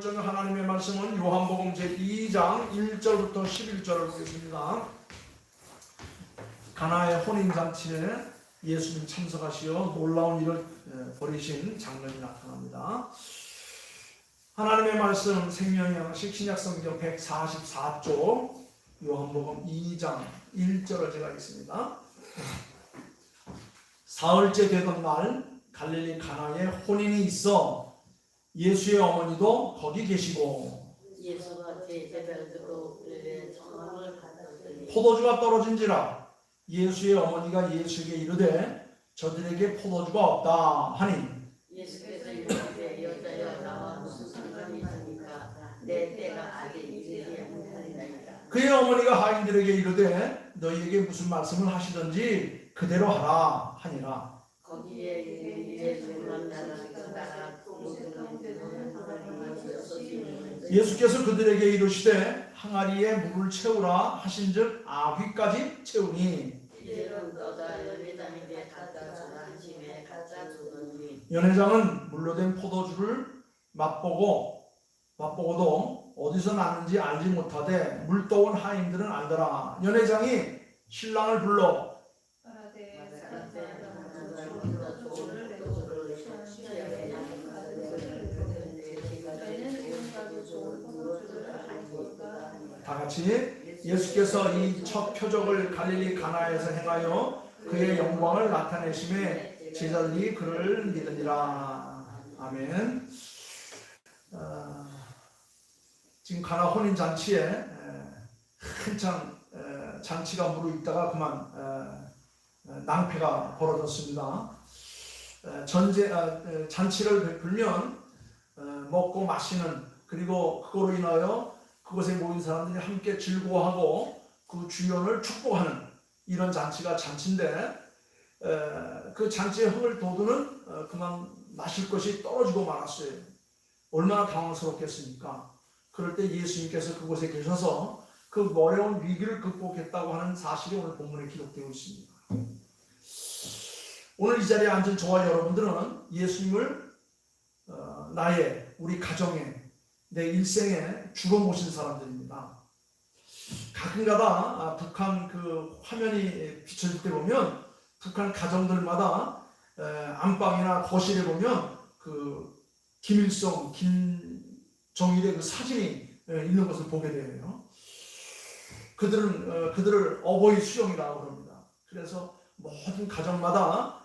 저녁 하나님의 말씀은 요한복음 제2장 1절부터 11절을 보겠습니다. 가나의 혼인잔치에 예수님 참석하시어 놀라운 일을 벌이신 장면이 나타납니다. 하나님의 말씀 생명의 양식 신약성경 144쪽 요한복음 2장 1절을 제가 읽겠습니다. 사흘째 되던 날 갈릴리 가나에 혼인이 있어 예수의 어머니도 거기 계시고 예수가 제자들 듣고 그들의 청함을 받았더니 포도주가 떨어진지라 예수의 어머니가 예수에게 이르되 저들에게 포도주가 없다 하니 예수께서 이르시되 여자여 나와 무슨 상관이 있습니까? 내 때가 아직 이르지 아니하리이다. 그의 어머니가 하인들에게 이르되 너희에게 무슨 말씀을 하시든지 그대로 하라 하니라. 거기에 예수를 만나는 그나라 예수께서 그들에게 이르시되 항아리에 물을 채우라 하신즉 아귀까지 채우니 이제는 떠다 연회장에게 갖다 주라 하심에 갖다 주더니 연회장은 물로 된 포도주를 맛보고도 어디서 났는지 알지 못하되 물 떠온 하인들은 알더라. 연회장이 신랑을 불러 다 같이 예수께서 이 첫 표적을 갈릴리 가나에서 행하여 그의 영광을 나타내심에 제자들이 그를 믿으니라. 아멘. 지금 가나 혼인 잔치에 한참 잔치가 무르익다가 그만 낭패가 벌어졌습니다. 잔치를 베풀면 먹고 마시는, 그리고 그거로 인하여 그곳에 모인 사람들이 함께 즐거워하고 그 주연을 축복하는 이런 잔치가 잔치인데 그 잔치의 흥을 돋우는 그만 마실 것이 떨어지고 말았어요. 얼마나 당황스럽겠습니까? 그럴 때 예수님께서 그곳에 계셔서 그 어려운 위기를 극복했다고 하는 사실이 오늘 본문에 기록되어 있습니다. 오늘 이 자리에 앉은 저와 여러분들은 예수님을 우리 가정에, 내 일생에 주로 모신 사람들입니다. 가끔가다 북한 그 화면이 비춰질 때 보면 북한 가정들마다 안방이나 거실에 보면 그 김일성, 김정일의 그 사진이 있는 것을 보게 돼요. 그들을 어버이 수영이라고 합니다. 그래서 모든 가정마다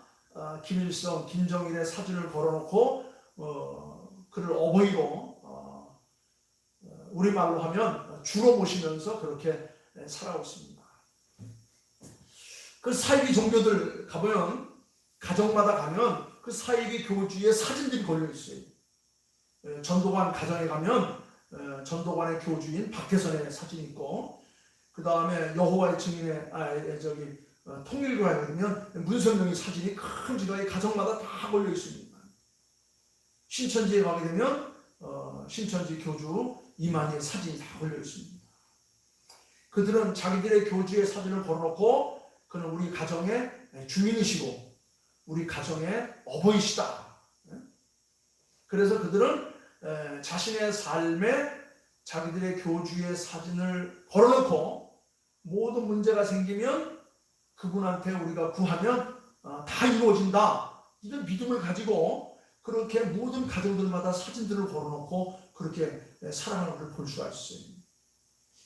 김일성, 김정일의 사진을 걸어놓고 그를 어버이로 우리말로 하면 주로 모시면서 그렇게 살아오고 있습니다. 그 사이비 종교들 가보면, 가정마다 가면 그 사이비 교주의 사진들이 걸려 있어요. 전도관 가정에 가면 전도관의 교주인 박태선의 사진이 있고, 그 다음에 여호와의 증인의 통일교회에 가면 문선명의 사진이 큰 지도에 가정마다 다 걸려 있습니다. 신천지에 가게 되면 신천지 교주 이만희의 사진이 다 걸려 있습니다. 그들은 자기들의 교주의 사진을 걸어놓고 그는 우리 가정의 주민이시고 우리 가정의 어버이시다. 그래서 그들은 자신의 삶에 자기들의 교주의 사진을 걸어놓고 모든 문제가 생기면 그분한테 우리가 구하면 다 이루어진다. 이런 믿음을 가지고 그렇게 모든 가정들마다 사진들을 걸어놓고 그렇게 살아가는 것을 볼 수가 있어요.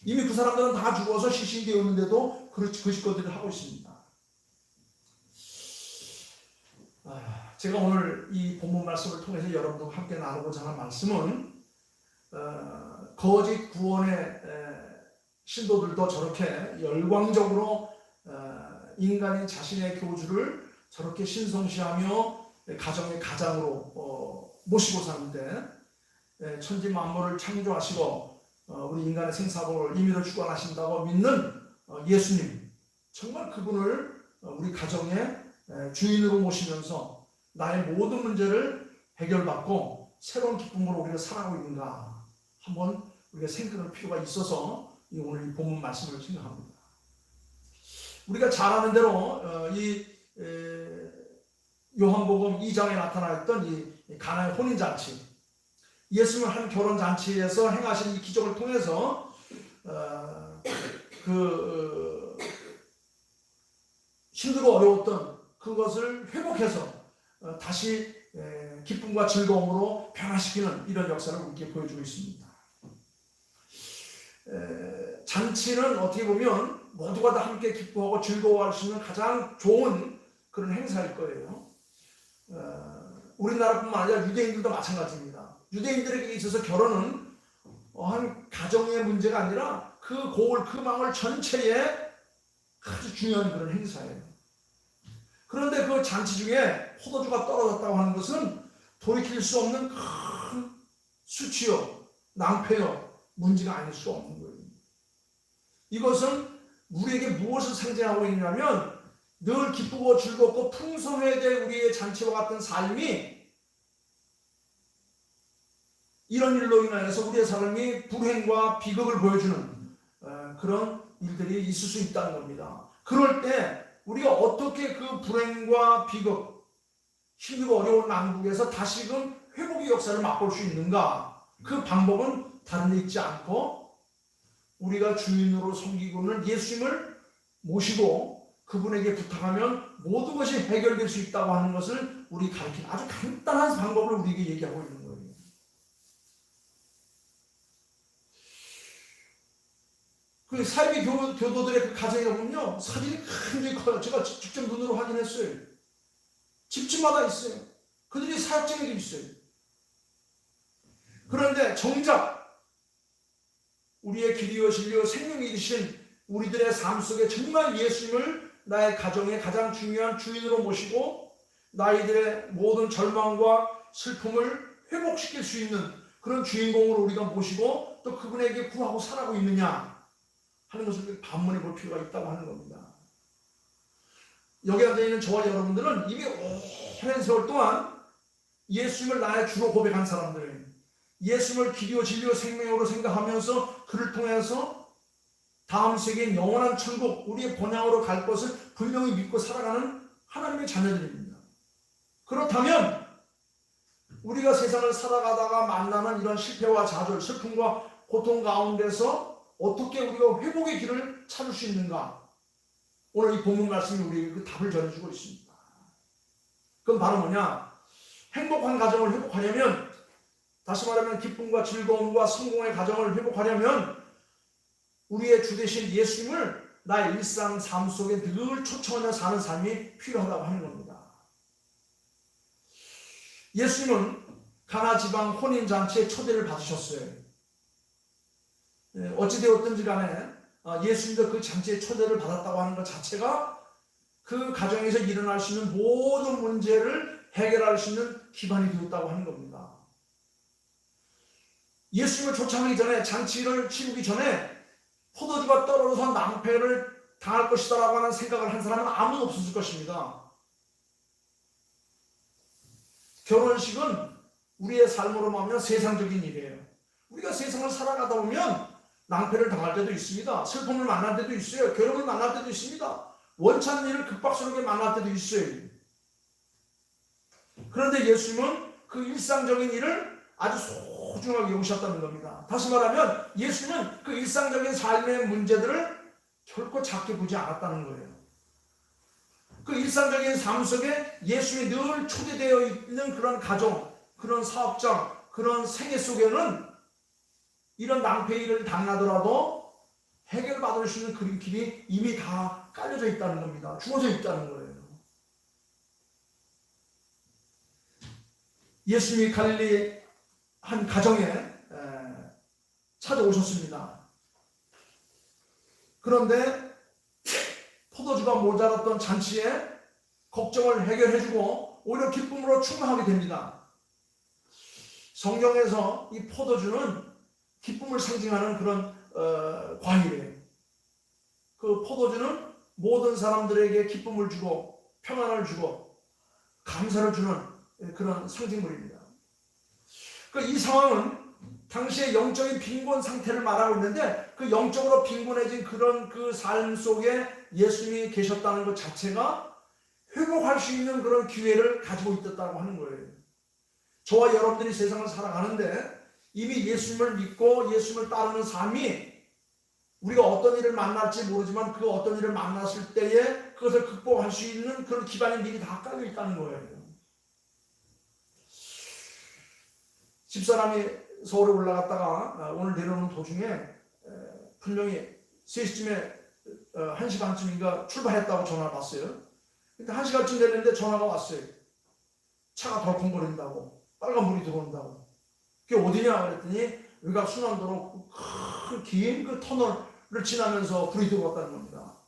이미 그 사람들은 다 죽어서 시신되었는데도 그 식구들을 하고 있습니다. 제가 오늘 이 본문 말씀을 통해서 여러분들과 함께 나누고자 하는 말씀은 거짓 구원의 신도들도 저렇게 열광적으로 인간이 자신의 교주를 저렇게 신성시하며 가정의 가장으로 모시고 사는데 천지 만물을 창조하시고 우리 인간의 생사복을 임의로 주관하신다고 믿는 예수님, 정말 그분을 우리 가정의 주인으로 모시면서 나의 모든 문제를 해결받고 새로운 기쁨으로 우리가 살아가고 있는가 한번 우리가 생각할 필요가 있어서 오늘 이 본문 말씀을 생각합니다. 우리가 잘 아는 대로 이 요한복음 2장에 나타나 있던 이 가나의 혼인잔치, 예수님 한 결혼 잔치에서 행하신 이 기적을 통해서 힘들고 어려웠던 그것을 회복해서 다시 기쁨과 즐거움으로 변화시키는 이런 역사를 우리에게 보여주고 있습니다. 잔치는 어떻게 보면 모두가 다 함께 기뻐하고 즐거워할 수 있는 가장 좋은 그런 행사일 거예요. 우리나라뿐만 아니라 유대인들도 마찬가지입니다. 유대인들에게 있어서 결혼은 한 가정의 문제가 아니라 그 고을 그 망을 전체에 아주 중요한 그런 행사예요. 그런데 그 잔치 중에 포도주가 떨어졌다고 하는 것은 돌이킬 수 없는 큰 수치요, 낭패요, 문제가 아닐 수 없는 거예요. 이것은 우리에게 무엇을 상징하고 있냐면 늘 기쁘고 즐겁고 풍성해야 될 우리의 잔치와 같은 삶이 이런 일로 인하여서 우리의 삶이 불행과 비극을 보여주는 그런 일들이 있을 수 있다는 겁니다. 그럴 때 우리가 어떻게 그 불행과 비극, 힘들고 어려운 난국에서 다시금 회복의 역사를 맛볼 수 있는가? 그 방법은 다른 데 있지 않고 우리가 주인으로 섬기고는 예수님을 모시고 그분에게 부탁하면 모든 것이 해결될 수 있다고 하는 것을 우리 가르치는 아주 간단한 방법을 우리에게 얘기하고 있는 거예요. 그 사이비 교도들의 그 가정에 보면요, 사진이 굉장히 커요. 제가 직접 눈으로 확인했어요. 집집마다 있어요. 그들이 사역자에도 있어요. 그런데 정작 우리의 길이요 진리요 생명이 되신 우리들의 삶 속에 정말 예수님을 나의 가정의 가장 중요한 주인으로 모시고 나이들의 모든 절망과 슬픔을 회복시킬 수 있는 그런 주인공으로 우리가 모시고 또 그분에게 구하고 살아가고 있느냐 하는 것을 반문해 볼 필요가 있다고 하는 겁니다. 여기 앉아있는 저와 여러분들은 이미 오랜 세월 동안 예수님을 나의 주로 고백한 사람들, 예수님을 길이요 진리요 생명으로 생각하면서 그를 통해서 다음 세계인 영원한 천국, 우리의 본향으로 갈 것을 분명히 믿고 살아가는 하나님의 자녀들입니다. 그렇다면 우리가 세상을 살아가다가 만나는 이런 실패와 좌절, 슬픔과 고통 가운데서 어떻게 우리가 회복의 길을 찾을 수 있는가? 오늘 이 본문 말씀이 우리에게 그 답을 전해주고 있습니다. 그건 바로 뭐냐? 행복한 가정을 회복하려면, 다시 말하면 기쁨과 즐거움과 성공의 가정을 회복하려면 우리의 주 되신 예수님을 나의 일상 삶 속에 늘 초청하며 사는 삶이 필요하다고 하는 겁니다. 예수님은 가나 지방 혼인잔치에 초대를 받으셨어요. 어찌되었든지 간에 예수님도 그 잔치에 초대를 받았다고 하는 것 자체가 그 가정에서 일어날 수 있는 모든 문제를 해결할 수 있는 기반이 되었다고 하는 겁니다. 예수님을 초청하기 전에, 잔치를 치르기 전에 포도주가 떨어져서 낭패를 당할 것이다라고 하는 생각을 한 사람은 아무도 없었을 것입니다. 결혼식은 우리의 삶으로 말하면 세상적인 일이에요. 우리가 세상을 살아가다 보면 낭패를 당할 때도 있습니다. 슬픔을 만날 때도 있어요. 괴로움을 만날 때도 있습니다. 원찮은 일을 급박스럽게 만날 때도 있어요. 그런데 예수님은 그 일상적인 일을 아주 소중하게 여기셨다는 겁니다. 다시 말하면 예수님은 그 일상적인 삶의 문제들을 결코 작게 보지 않았다는 거예요. 그 일상적인 삶 속에 예수님이 늘 초대되어 있는 그런 가정, 그런 사업장, 그런 생애 속에는 이런 낭패의 일을 당하더라도 해결받을 수 있는 그 길이 이미 다 깔려져 있다는 겁니다. 주어져 있다는 거예요. 예수님이 갈릴리 한 가정에 찾아오셨습니다. 그런데 포도주가 모자랐던 잔치에 걱정을 해결해주고 오히려 기쁨으로 충만하게 됩니다. 성경에서 이 포도주는 기쁨을 상징하는 그런 과일이에요. 그 포도주는 모든 사람들에게 기쁨을 주고 평안을 주고 감사를 주는 그런 상징물입니다. 이 상황은 당시의 영적인 빈곤 상태를 말하고 있는데 그 영적으로 빈곤해진 그런 그 삶 속에 예수님이 계셨다는 것 자체가 회복할 수 있는 그런 기회를 가지고 있었다고 하는 거예요. 저와 여러분들이 세상을 살아가는데 이미 예수님을 믿고 예수님을 따르는 삶이 우리가 어떤 일을 만날지 모르지만 그 어떤 일을 만났을 때에 그것을 극복할 수 있는 그런 기반이 미리 다 깔려 있다는 거예요. 집사람이 서울에 올라갔다가 오늘 내려오는 도중에 분명히 3시쯤에 1시 반쯤인가 출발했다고 전화를 왔어요. 근데 1시간쯤 됐는데 전화가 왔어요. 차가 덜컹거린다고, 빨간불이 들어온다고. 그게 어디냐 그랬더니 외곽 순환도로 큰 긴 그 터널을 지나면서 불이 들어왔다는 겁니다.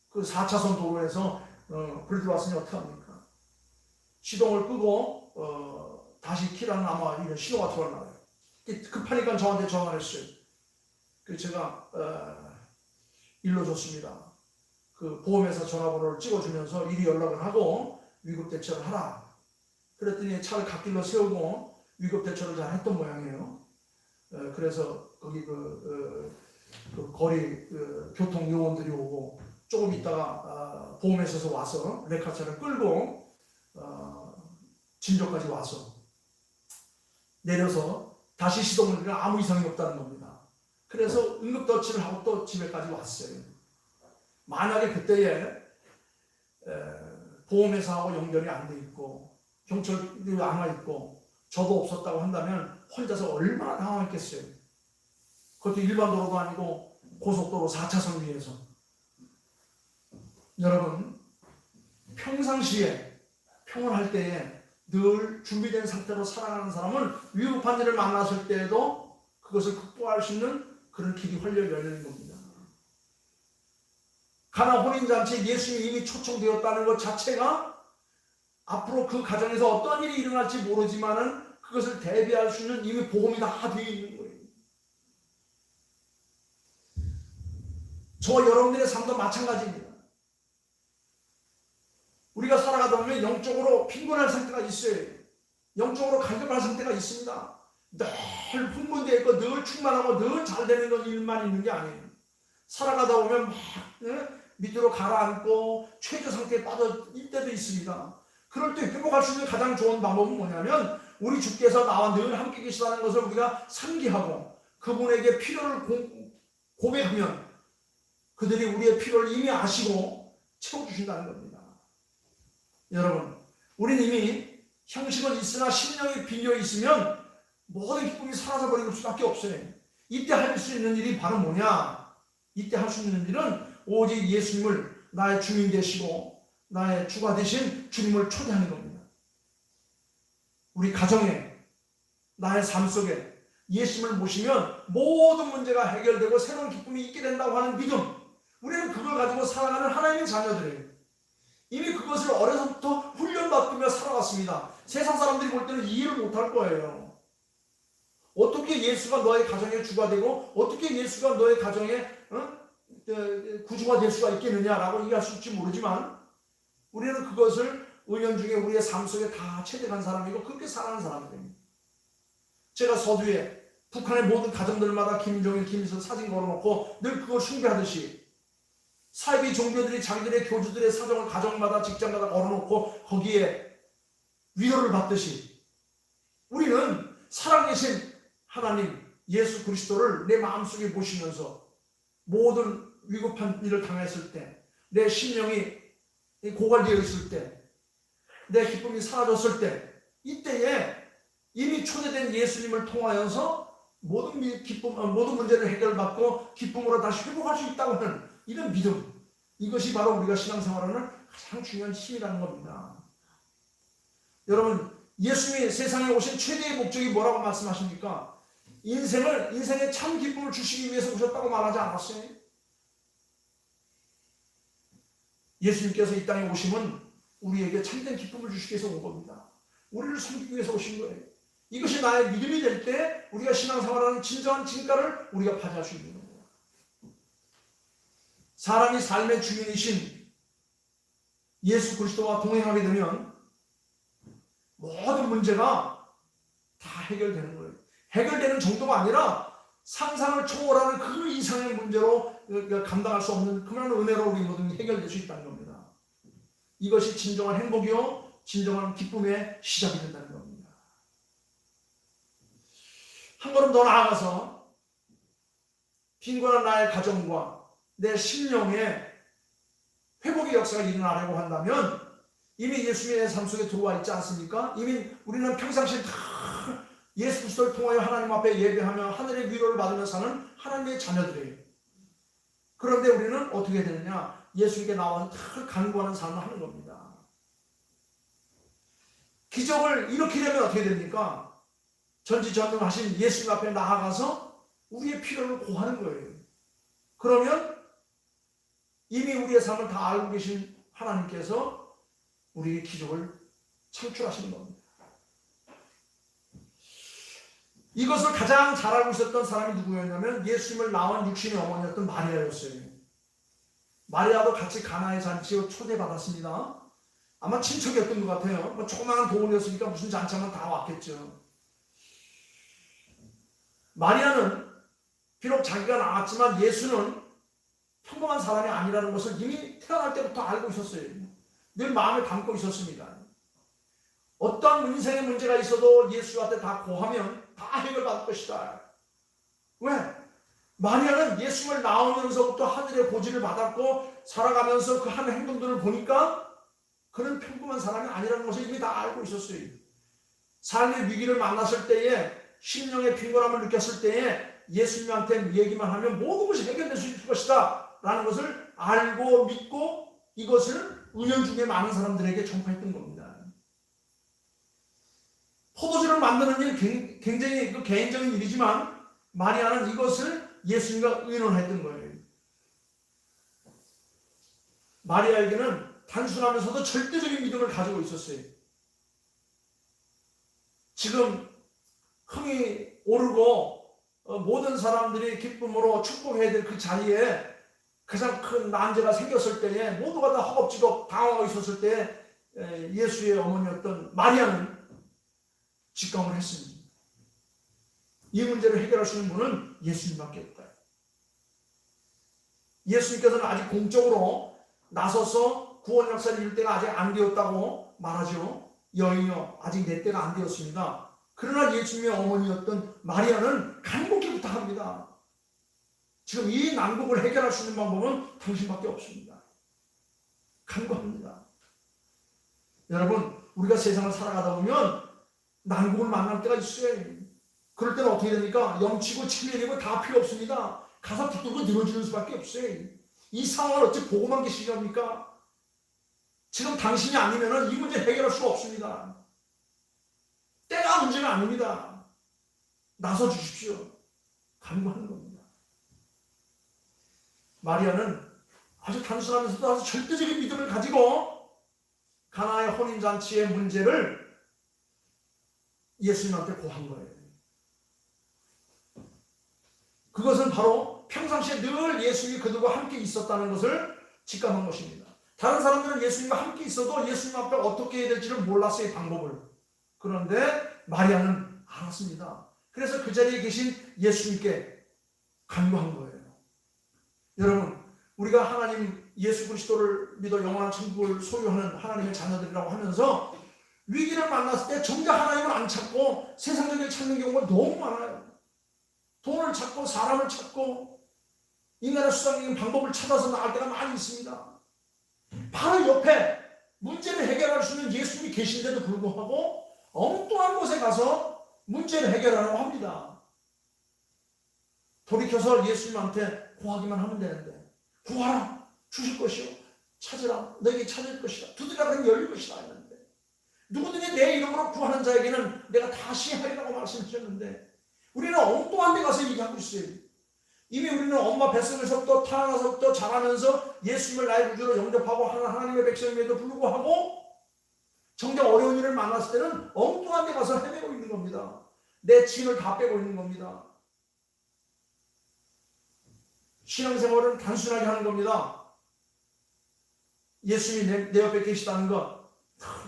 그 4차선 도로에서 불이 들어왔으니 어떡합니까? 시동을 끄고 다시 키라는 아마 이런 신호가 들어왔나요. 급하니까 저한테 전화를 했어요. 그래서 제가 일러줬습니다. 그 보험회사 전화번호를 찍어주면서 미리 연락을 하고 위급 대처를 하라. 그랬더니 차를 갓길로 세우고 위급 대처를 잘 했던 모양이에요. 그래서 거기 그 거리 교통 요원들이 오고 조금 있다가 보험회사에서 와서 레카차를 끌고 진저까지 와서 내려서 다시 시동을 걸으니까 아무 이상이 없다는 겁니다. 그래서 응급처치를 하고 또 집에까지 왔어요. 만약에 그때에 보험회사하고 연결이 안 돼 있고 경찰이 안 와 있고 저도 없었다고 한다면 혼자서 얼마나 당황했겠어요. 그것도 일반 도로도 아니고 고속도로 4차선 위에서. 여러분, 평상시에 평온할 때에 늘 준비된 상태로 살아가는 사람은 위급한 일을 만났을 때에도 그것을 극복할 수 있는 그런 길이 활려 열리는 겁니다. 가나 혼인잔치에 예수님이 이미 초청되었다는 것 자체가 앞으로 그 가정에서 어떤 일이 일어날지 모르지만은 그것을 대비할 수 있는 이미 보험이 다 되어 있는 거예요. 저와 여러분들의 삶도 마찬가지입니다. 우리가 살아가다 보면 영적으로 빈곤할 상태가 있어요. 영적으로 갈급할 상태가 있습니다. 늘 흥분되어 있고 늘 충만하고 늘 잘 되는 건 일만 있는 게 아니에요. 살아가다 보면 막 밑으로 가라앉고 최저 상태에 빠질 때도 있습니다. 그럴 때 회복할 수 있는 가장 좋은 방법은 뭐냐면 우리 주께서 나와 늘 함께 계시다는 것을 우리가 상기하고 그분에게 필요를 고백하면 그들이 우리의 필요를 이미 아시고 채워주신다는 겁니다. 여러분, 우린 이미 형식은 있으나 심령이 빈려 있으면 모든 기쁨이 사라져버릴 수밖에 없어요. 이때 할 수 있는 일이 바로 뭐냐? 이때 할 수 있는 일은 오직 예수님을 나의 주인 되시고 나의 주가 되신 주님을 초대하는 겁니다. 우리 가정에 나의 삶 속에 예수님을 모시면 모든 문제가 해결되고 새로운 기쁨이 있게 된다고 하는 믿음, 우리는 그걸 가지고 살아가는 하나님의 자녀들이에요. 이미 그것을 어려서부터 훈련받으며 살아갔습니다. 세상 사람들이 볼 때는 이해를 못할 거예요. 어떻게 예수가 너의 가정의 주가 되고 어떻게 예수가 너의 가정의 구주가 될 수가 있겠느냐라고 얘기할 수 있을지 모르지만 우리는 그것을 은연중에 우리의 삶 속에 다 체득한 사람이고 그렇게 살아가는 사람들입니다. 제가 서두에 북한의 모든 가정들마다 김정일, 김일성 사진 걸어놓고 늘 그걸 숭배하듯이 사이비 종교들이 자기들의 교주들의 사정을 가정마다 직장마다 걸어놓고 거기에 위로를 받듯이 우리는 살아계신 하나님 예수 그리스도를 내 마음속에 모시면서 모든 위급한 일을 당했을 때 내 심령이 고갈되어 있을 때 내 기쁨이 사라졌을 때 이때에 이미 초대된 예수님을 통하여서 모든 문제를 해결받고 기쁨으로 다시 회복할 수 있다고 하는 이런 믿음, 이것이 바로 우리가 신앙생활하는 가장 중요한 힘이라는 겁니다. 여러분, 예수님이 세상에 오신 최대의 목적이 뭐라고 말씀하십니까? 인생의 참 기쁨을 주시기 위해서 오셨다고 말하지 않았어요? 예수님께서 이 땅에 오심은 우리에게 참된 기쁨을 주시기 위해서 온 겁니다. 우리를 섬기기 위해서 오신 거예요. 이것이 나의 믿음이 될 때 우리가 신앙생활하는 진정한 진가를 우리가 파괴할 수 있는 겁니다. 사람이 삶의 주인이신 예수 그리스도와 동행하게 되면 모든 문제가 다 해결되는 거예요. 해결되는 정도가 아니라 상상을 초월하는 그 이상의 문제로 감당할 수 없는 그런 은혜로 우리 모든 해결될 수 있다는 겁니다. 이것이 진정한 행복이요 진정한 기쁨의 시작이 된다는 겁니다. 한 걸음 더 나아가서 빈곤한 나의 가정과 내 심령의 회복의 역사가 일어나려고 한다면 이미 예수님의 삶 속에 들어와 있지 않습니까? 이미 우리는 평상시에 다 예수 그리스도를 통하여 하나님 앞에 예배하며 하늘의 위로를 받으며 사는 하나님의 자녀들이에요. 그런데 우리는 어떻게 되느냐? 예수님께 나와서 다 간구하는 삶을 하는 겁니다. 기적을 일으키려면 어떻게 됩니까? 전지전능하신 예수님 앞에 나아가서 우리의 필요를 고하는 거예요. 그러면 이미 우리의 삶을 다 알고 계신 하나님께서 우리의 기적을 창출하시는 겁니다. 이것을 가장 잘 알고 있었던 사람이 누구였냐면 예수님을 낳은 육신의 어머니였던 마리아였어요. 마리아도 같이 가나의 잔치에 초대받았습니다. 아마 친척이었던 것 같아요. 뭐 조그마한 동원이었으니까 무슨 잔치하면 다 왔겠죠. 마리아는 비록 자기가 낳았지만 예수는 평범한 사람이 아니라는 것을 이미 태어날 때부터 알고 있었어요. 늘 마음에 담고 있었습니다. 어떠한 인생의 문제가 있어도 예수한테 다 고하면 다 해결받을 것이다. 왜? 마리아는 예수를 낳으면서부터 하늘의 고지를 받았고 살아가면서 그 하는 행동들을 보니까 그는 평범한 사람이 아니라는 것을 이미 다 알고 있었어요. 삶의 위기를 만났을 때에 심령의 빈곤함을 느꼈을 때에 예수님한테 얘기만 하면 모든 것이 해결될 수 있을 것이다 라는 것을 알고 믿고 이것을 은연중에 많은 사람들에게 전파했던 겁니다. 포도주를 만드는 일 굉장히 개인적인 일이지만 마리아는 이것을 예수님과 의논했던 거예요. 마리아에게는 단순하면서도 절대적인 믿음을 가지고 있었어요. 지금 흥이 오르고 모든 사람들이 기쁨으로 축복해야 될 그 자리에 가장 큰 난제가 생겼을 때에 모두가 다 허겁지겁 당하고 있었을 때 예수의 어머니였던 마리아는 직감을 했습니다. 이 문제를 해결할 수 있는 분은 예수님밖에 없다. 예수님께서는 아직 공적으로 나서서 구원 역사를 이룰 때가 아직 안 되었다고 말하죠. 여인여 아직 내 때가 안 되었습니다. 그러나 예수님의 어머니였던 마리아는 간곡히 부탁합니다. 지금 이 난국을 해결할 수 있는 방법은 당신밖에 없습니다. 간구합니다. 여러분 우리가 세상을 살아가다 보면 난국을 만날 때가 있어요. 그럴 때는 어떻게 됩니까? 염치고 치밀이고 다 필요 없습니다. 가서 붙들고 늘어지는 수밖에 없어요. 이 상황을 어찌 보고만 계시렵니까? 지금 당신이 아니면 이 문제 해결할 수가 없습니다. 때가 문제가 아닙니다. 나서 주십시오. 간구하는 겁니다. 마리아는 아주 단순하면서도 아주 절대적인 믿음을 가지고 가나의 혼인잔치의 문제를 예수님한테 고한 거예요. 그것은 바로 평상시에 늘 예수님이 그들과 함께 있었다는 것을 직감한 것입니다. 다른 사람들은 예수님과 함께 있어도 예수님 앞에 어떻게 해야 될지를 몰랐어요, 방법을. 그런데 마리아는 알았습니다. 그래서 그 자리에 계신 예수님께 간구한 거예요. 여러분, 우리가 하나님 예수 그리스도를 믿어 영원한 천국을 소유하는 하나님의 자녀들이라고 하면서 위기를 만났을 때 정작 하나님을 안 찾고 세상적인 찾는 경우가 너무 많아요. 돈을 찾고 사람을 찾고 인간의 수단적인 방법을 찾아서 나갈 때가 많이 있습니다. 바로 옆에 문제를 해결할 수 있는 예수님이 계신데도 불구하고 엉뚱한 곳에 가서 문제를 해결하려고 합니다. 돌이켜서 예수님한테 구하기만 하면 되는데 구하라 주실 것이요 찾으라 너에게 찾을 것이다 두드리라 그러면 열릴 것이다 했는데 누구든지 내 이름으로 구하는 자에게는 내가 다시 하리라고 말씀하셨는데 우리는 엉뚱한 데 가서 얘기하고 있어요. 이미 우리는 엄마 뱃속에서부터 태어나서부터 자라면서 예수님을 나의 구주로 영접하고 하는 하나님의 백성임에도 불구하고 정작 어려운 일을 만났을 때는 엉뚱한 데 가서 헤매고 있는 겁니다. 내 진을 다 빼고 있는 겁니다. 신앙생활은 단순하게 하는 겁니다. 예수님이 내 옆에 계시다는 것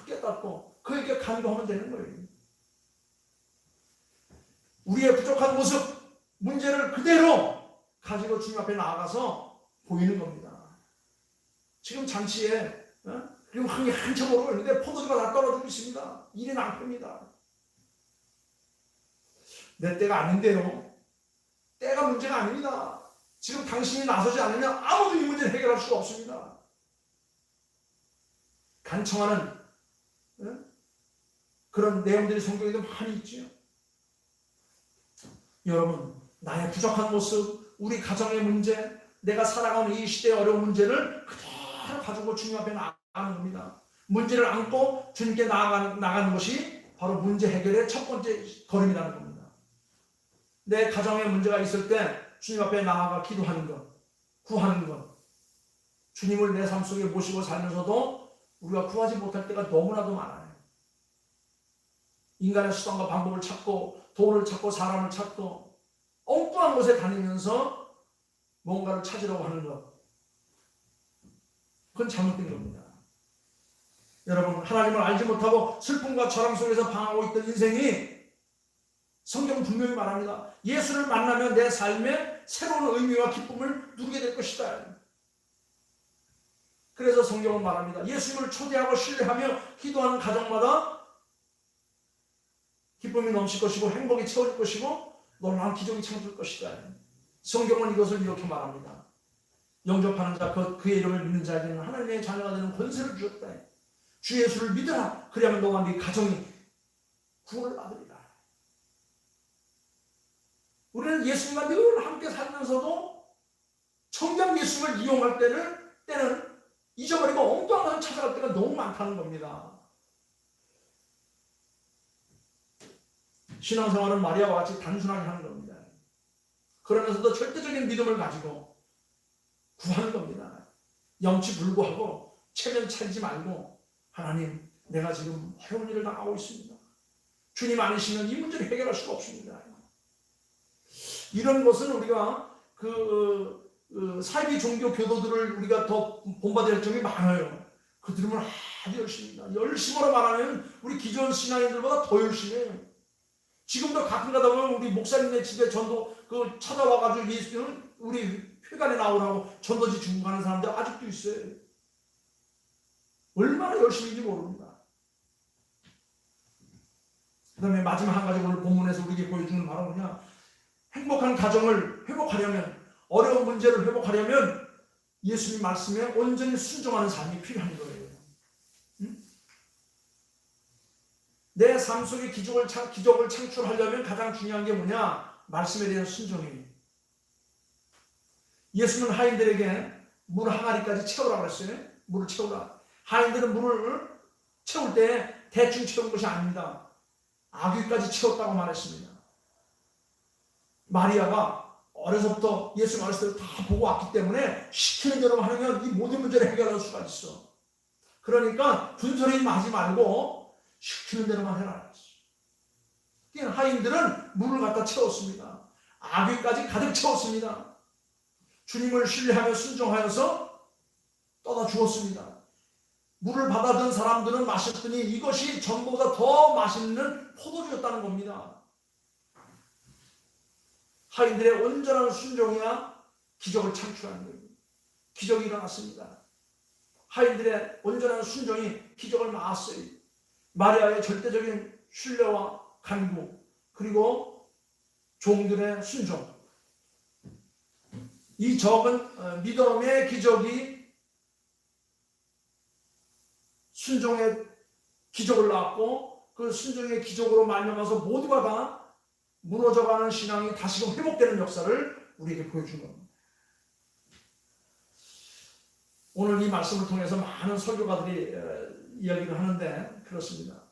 깨닫고 그에게 간구하면 되는 거예요. 우리의 부족한 모습, 문제를 그대로 가지고 주님 앞에 나아가서 보이는 겁니다. 지금 잔치에 그리고 흥이 한참 오르고 있는데 포도주가 다 떨어지고 있습니다. 일이 낭패입니다. 내 때가 아닌데요. 때가 문제가 아닙니다. 지금 당신이 나서지 않으면 아무도 이 문제를 해결할 수가 없습니다. 간청하는 그런 내용들이 성경에도 많이 있죠. 여러분, 나의 부족한 모습, 우리 가정의 문제, 내가 살아가는 이 시대의 어려운 문제를 그대로 가지고 주님 앞에 나아가는 겁니다. 문제를 안고 주님께 나가는 것이 바로 문제 해결의 첫 번째 걸음이라는 겁니다. 내 가정에 문제가 있을 때 주님 앞에 나아가 기도하는 것, 구하는 것, 주님을 내 삶 속에 모시고 살면서도 우리가 구하지 못할 때가 너무나도 많아요. 인간의 수단과 방법을 찾고 돈을 찾고 사람을 찾고 엉뚱한 곳에 다니면서 뭔가를 찾으려고 하는 것, 그건 잘못된 겁니다. 여러분, 하나님을 알지 못하고 슬픔과 절망 속에서 방황하고 있던 인생이 성경은 분명히 말합니다. 예수를 만나면 내 삶에 새로운 의미와 기쁨을 누리게 될 것이다. 그래서 성경은 말합니다. 예수님을 초대하고 신뢰하며 기도하는 가정마다 기쁨이 넘칠 것이고 행복이 채워질 것이고 놀라운 기적이 창조될 것이다. 성경은 이것을 이렇게 말합니다. 영접하는 자, 그의 이름을 믿는 자에게는 하나님의 자녀가 되는 권세를 주셨다. 주 예수를 믿으라. 그리하면 너와 네 가정이 구원을 받으리라. 우리는 예수님과 늘 함께 살면서도 정작 예수님을 이용할 때는 잊어버리고 엉뚱한 것을 찾아갈 때가 너무 많다는 겁니다. 신앙생활은 마리아와 같이 단순하게 하는 겁니다. 그러면서도 절대적인 믿음을 가지고 구하는 겁니다. 염치불구하고 체면 차리지 말고 하나님, 내가 지금 어려운 일을 당하고 있습니다. 주님 아니시면 이 문제를 해결할 수가 없습니다. 이런 것은 우리가 사이비 종교 교도들을 우리가 더 본받을 점이 많아요. 그들은 아주 열심입니다. 열심으로 말하면 우리 기존 신앙인들보다 더 열심히 해요. 지금도 가끔 가다 보면 우리 목사님네 집에 전도 찾아와가지고 예수님은 우리 회관에 나오라고 전도지 주고 가는 사람들 아직도 있어요. 얼마나 열심인지 모릅니다. 그 다음에 마지막 한 가지 오늘 본문에서 우리에게 보여주는 바로 뭐냐, 행복한 가정을 회복하려면, 어려운 문제를 회복하려면 예수님 말씀에 온전히 순종하는 삶이 필요한 거예요. 내 삶 속에 기적을 창출하려면 가장 중요한 게 뭐냐? 말씀에 대한 순종이에요. 예수는 하인들에게 물 항아리까지 채우라고 했어요. 물을 채우라. 하인들은 물을 채울 때 대충 채운 것이 아닙니다. 아귀까지 채웠다고 말했습니다. 마리아가 어려서부터 예수 말씀을 다 보고 왔기 때문에 시키는 대로 하면 이 모든 문제를 해결할 수가 있어. 그러니까 군소리 하지 말고 시키는 대로만 해라. 하인들은 물을 갖다 채웠습니다. 아귀까지 가득 채웠습니다. 주님을 신뢰하며 순종하여서 떠다 주었습니다. 물을 받아든 사람들은 마셨더니 이것이 전보다 더 맛있는 포도주였다는 겁니다. 하인들의 온전한 순종이야 기적을 창출하는 거예요. 기적이 일어났습니다. 하인들의 온전한 순종이 기적을 낳았어요. 마리아의 절대적인 신뢰와 간구, 그리고 종들의 순종, 이 적은 믿음의 기적이 순종의 기적을 낳았고, 그 순종의 기적으로 말미암아서 모두가 다 무너져가는 신앙이 다시금 회복되는 역사를 우리에게 보여준 겁니다. 오늘 이 말씀을 통해서 많은 설교가들이 이야기를 하는데 그렇습니다.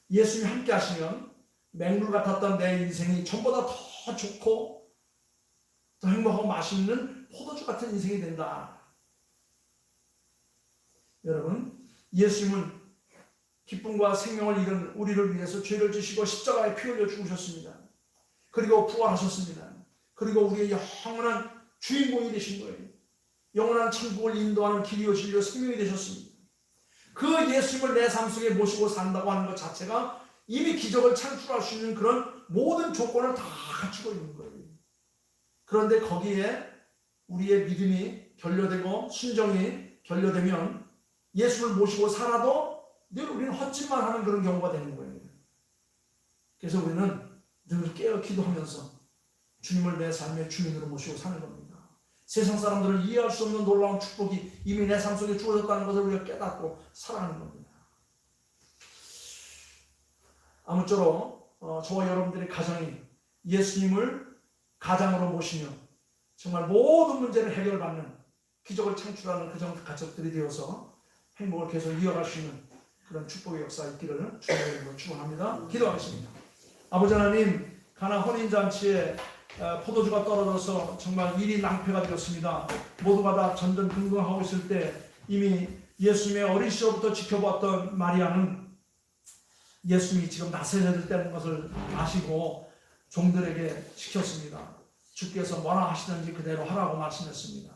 예수님이 함께 하시면 맹물 같았던 내 인생이 전보다 더 좋고 더 행복하고 맛있는 포도주 같은 인생이 된다. 여러분, 예수님은 기쁨과 생명을 잃은 우리를 위해서 죄를 지시고 십자가에 피 흘려 죽으셨습니다. 그리고 부활하셨습니다. 그리고 우리의 영원한 주인공이 되신 거예요. 영원한 천국을 인도하는 길이요 진리요 생명이 되셨습니다. 그 예수님을 내 삶 속에 모시고 산다고 하는 것 자체가 이미 기적을 창출할 수 있는 그런 모든 조건을 다 갖추고 있는 거예요. 그런데 거기에 우리의 믿음이 결여되고 순종이 결여되면 예수를 모시고 살아도 늘 우리는 헛짓만 하는 그런 경우가 되는 거예요. 그래서 우리는 늘 깨어 기도하면서 주님을 내 삶의 주인으로 모시고 사는 겁니다. 세상 사람들은 이해할 수 없는 놀라운 축복이 이미 내 삶 속에 주어졌다는 것을 우리가 깨닫고 살아가는 겁니다. 아무쪼록 저와 여러분들의 가정이 예수님을 가장으로 모시며 정말 모든 문제를 해결받는 기적을 창출하는 그 가족들이 되어서 행복을 계속 이어갈 수 있는 그런 축복의 역사 있기를 주님의 이름으로 축원합니다. 기도하겠습니다. 아버지 하나님, 가나 혼인잔치에 포도주가 떨어져서 정말 일이 낭패가 되었습니다. 모두가 다 전전긍긍하고 있을 때 이미 예수님의 어린 시절부터 지켜보았던 마리아는 예수님이 지금 나서야 되는 것을 아시고 종들에게 시켰습니다. 주께서 뭐라 하시든지 그대로 하라고 말씀했습니다.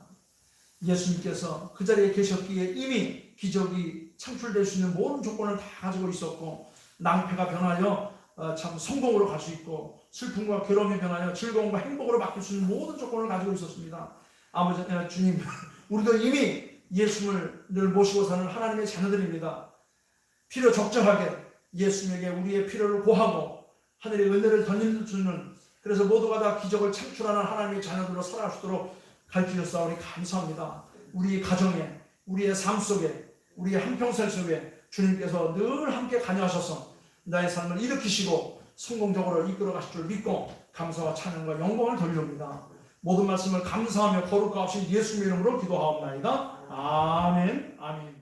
예수님께서 그 자리에 계셨기에 이미 기적이 창출될 수 있는 모든 조건을 다 가지고 있었고 낭패가 변하여 참 성공으로 갈 수 있고 슬픔과 괴로움이 변하여 즐거움과 행복으로 바뀔 수 있는 모든 조건을 가지고 있었습니다. 아버지 주님, 우리도 이미 예수님을 늘 모시고 사는 하나님의 자녀들입니다. 필요 적절하게 예수님에게 우리의 필요를 고하고 하늘의 은혜를 던져주는, 그래서 모두가 다 기적을 창출하는 하나님의 자녀들로 살아갈 수 있도록 가르치셨사오니 감사합니다. 우리의 가정에, 우리의 삶 속에, 우리의 한평생 속에 주님께서 늘 함께 관여하셔서 나의 삶을 일으키시고 성공적으로 이끌어 가실 줄 믿고 감사와 찬양과 영광을 돌려옵니다. 모든 말씀을 감사하며 거룩하신 예수님의 이름으로 기도하옵나이다. 아멘. 아멘.